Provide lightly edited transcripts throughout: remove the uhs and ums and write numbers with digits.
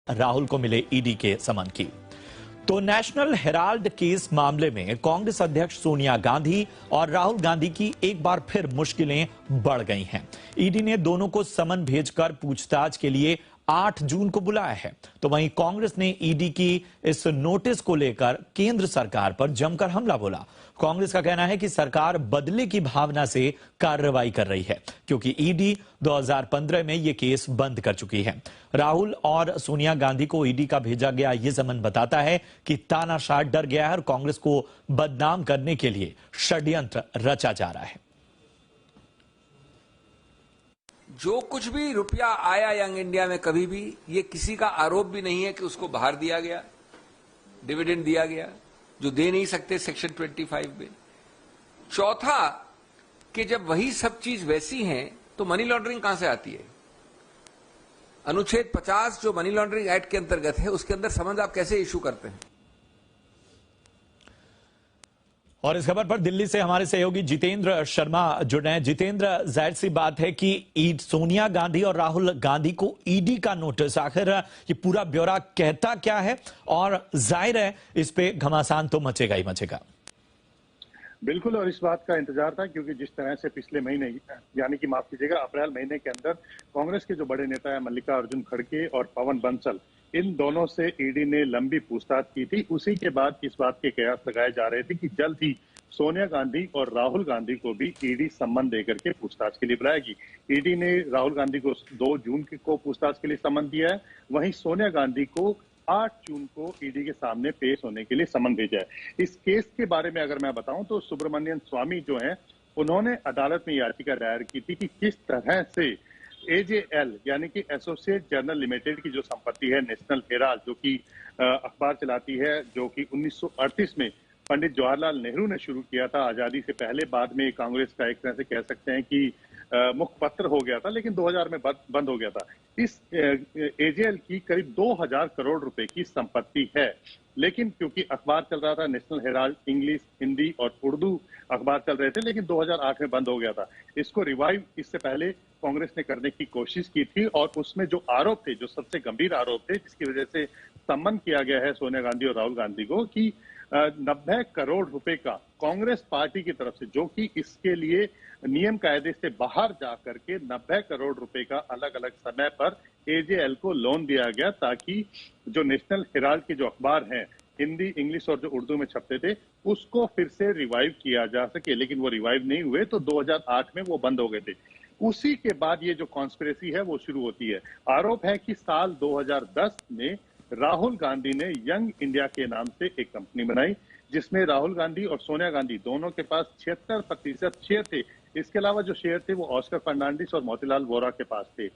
राहुल को मिले ईडी के समन की। तो नेशनल हेराल्ड केस मामले में कांग्रेस अध्यक्ष सोनिया गांधी और राहुल गांधी की एक बार फिर मुश्किलें बढ़ गई हैं। ईडी ने दोनों को समन भेजकर पूछताछ के लिए 8 जून को बुलाया है। तो वहीं कांग्रेस ने ईडी की इस नोटिस को लेकर केंद्र सरकार पर जमकर हमला बोला। कांग्रेस का कहना है कि सरकार बदले की भावना से कार्रवाई कर रही है, क्योंकि ईडी 2015 में यह केस बंद कर चुकी है। राहुल और सोनिया गांधी को ईडी का भेजा गया यह समन बताता है कि तानाशाह डर गया है और कांग्रेस को बदनाम करने के लिए षड्यंत्र रचा जा रहा है। जो कुछ भी रुपया आया यंग इंडिया में, कभी भी ये किसी का आरोप भी नहीं है कि उसको बाहर दिया गया, डिविडेंड दिया गया, जो दे नहीं सकते सेक्शन 25 में। चौथा, कि जब वही सब चीज वैसी है तो मनी लॉन्ड्रिंग कहां से आती है? अनुच्छेद 50 जो मनी लॉन्ड्रिंग एक्ट के अंतर्गत है, उसके अंदर समन आप कैसे इशू करते हैं? और इस खबर पर दिल्ली से हमारे सहयोगी जितेंद्र शर्मा जुड़ रहे हैं। जितेंद्र, जाहिर सी बात है कि सोनिया गांधी और राहुल गांधी को ईडी का नोटिस, आखिर ये पूरा ब्यौरा कहता क्या है? और जाहिर है इस पे घमासान तो मचेगा ही मचेगा। बिल्कुल, और इस बात का इंतजार था, क्योंकि जिस तरह से पिछले महीने, यानी कि माफ कीजिएगा अप्रैल महीने के अंदर कांग्रेस के जो बड़े नेता है मल्लिकार्जुन खड़गे और पवन बंसल, इन दोनों से ईडी ने लंबी पूछताछ की थी। उसी के बाद इस बात के कयास लगाए जा रहे थे कि जल्द ही सोनिया गांधी और राहुल गांधी को भी ईडी सम्मन देकर के पूछताछ के लिए बुलाएगी। ईडी ने राहुल गांधी को 2 जून को पूछताछ के लिए सम्मन दिया है, वहीं सोनिया गांधी को 8 जून को ईडी के सामने पेश होने के लिए सम्मन भेजा है। इस केस के बारे में अगर मैं बताऊं तो सुब्रमण्यन स्वामी जो हैं, उन्होंने अदालत में याचिका दायर की थी कि किस तरह से एजेएल यानी कि एसोसिएट जर्नल लिमिटेड की जो संपत्ति है नेशनल हेराल्ड, जो कि अखबार चलाती है, जो कि 1938 में पंडित जवाहरलाल नेहरू ने शुरू किया था आजादी से पहले। बाद में कांग्रेस का एक तरह से कह सकते हैं कि मुखपत्र हो गया था, लेकिन 2000 में बंद हो गया था। इस एजेएल की करीब 2000 करोड़ रुपए की संपत्ति है, लेकिन क्योंकि अखबार चल रहा था नेशनल हेराल्ड, इंग्लिश, हिंदी और उर्दू अखबार चल रहे थे, लेकिन 2008 में बंद हो गया था। इसको रिवाइव इससे पहले कांग्रेस ने करने की कोशिश की थी, और उसमें जो आरोप थे, जो सबसे गंभीर आरोप थे, जिसकी वजह से सम्मन किया गया है सोनिया गांधी और राहुल गांधी को, कि 90 करोड़ रुपए का कांग्रेस पार्टी की तरफ से, जो कि इसके लिए नियम कायदे से बाहर जाकर के 90 करोड़ रुपए का अलग अलग समय पर एजेएल को लोन दिया गया, ताकि जो नेशनल हेराल्ड के जो अखबार हैं, हिंदी, इंग्लिश और जो उर्दू में छपते थे, उसको फिर से रिवाइव किया जा सके। लेकिन वो रिवाइव नहीं हुए, तो 2008 में वो बंद हो गए थे। उसी के बाद ये जो कॉन्स्पिरेसी है वो शुरू होती है। आरोप है कि साल 2010 में राहुल गांधी ने यंग इंडिया के नाम से एक कंपनी बनाई, जिसमें राहुल गांधी और सोनिया गांधी दोनों के पास 76% शेयर थे। इसके अलावा जो शेयर थे वो ऑस्कर फर्नांडिस और मोतीलाल वोरा के पास थे।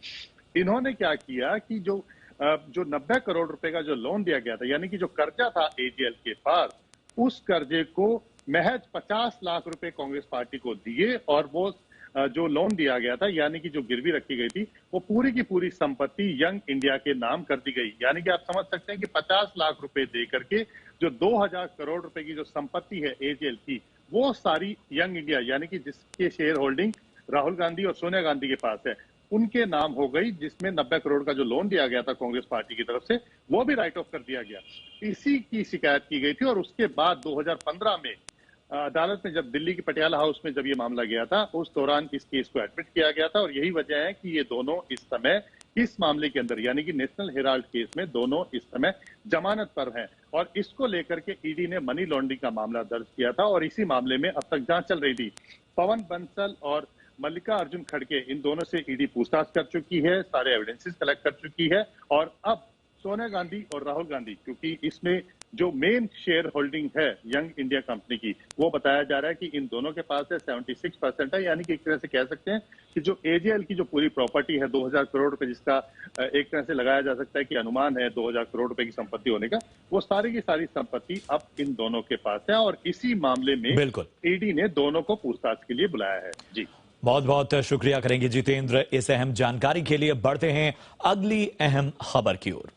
इन्होंने क्या किया कि जो 90 करोड़ रुपए का जो लोन दिया गया था, यानी कि जो कर्जा था एजेएल के पास, उस कर्जे को महज 50 लाख रुपए कांग्रेस पार्टी को दिए, और वो जो लोन दिया गया था, यानी कि जो गिरवी रखी गई थी, वो पूरी की पूरी संपत्ति यंग इंडिया के नाम कर दी गई। यानी कि आप समझ सकते हैं कि 50 लाख रुपए दे करके जो 2000 करोड़ रुपए की जो संपत्ति है एजेएल की, वो सारी यंग इंडिया, यानी कि जिसके शेयर होल्डिंग राहुल गांधी और सोनिया गांधी के पास है, उनके नाम हो गई, जिसमें 90 करोड़ का जो लोन दिया गया था कांग्रेस पार्टी की तरफ से, वो भी राइट ऑफ कर दिया गया। इसी की शिकायत की गई थी, और उसके बाद 2015 में अदालत में जब दिल्ली की पटियाला हाउस में जब ये मामला गया था, उस दौरान इस केस को एडमिट किया गया था, और यही वजह है कि ये दोनों इस समय इस मामले के अंदर, यानी कि नेशनल हेराल्ड केस में दोनों इस समय जमानत पर हैं। और इसको लेकर के ईडी ने मनी लॉन्ड्रिंग का मामला दर्ज किया था, और इसी मामले में अब तक जांच चल रही थी। पवन बंसल और मल्लिकार्जुन खड़गे, इन दोनों से ईडी पूछताछ कर चुकी है, सारे एविडेंसेस कलेक्ट कर चुकी है, और अब सोनिया गांधी और राहुल गांधी, क्योंकि इसमें जो मेन शेयर होल्डिंग है यंग इंडिया कंपनी की, वो बताया जा रहा है कि इन दोनों के पास है 76% है। यानी कि एक तरह से कह सकते हैं कि जो एजेएल की जो पूरी प्रॉपर्टी है 2000 करोड़ रुपए, जिसका एक तरह से लगाया जा सकता है कि अनुमान है 2000 करोड़ रुपए की संपत्ति होने का, वो सारी की सारी संपत्ति अब इन दोनों के पास है, और इसी मामले में बिल्कुल ईडी ने दोनों को पूछताछ के लिए बुलाया है। जी, बहुत बहुत शुक्रिया करेंगे जितेंद्र इस अहम जानकारी के लिए। बढ़ते हैं अगली अहम खबर की ओर।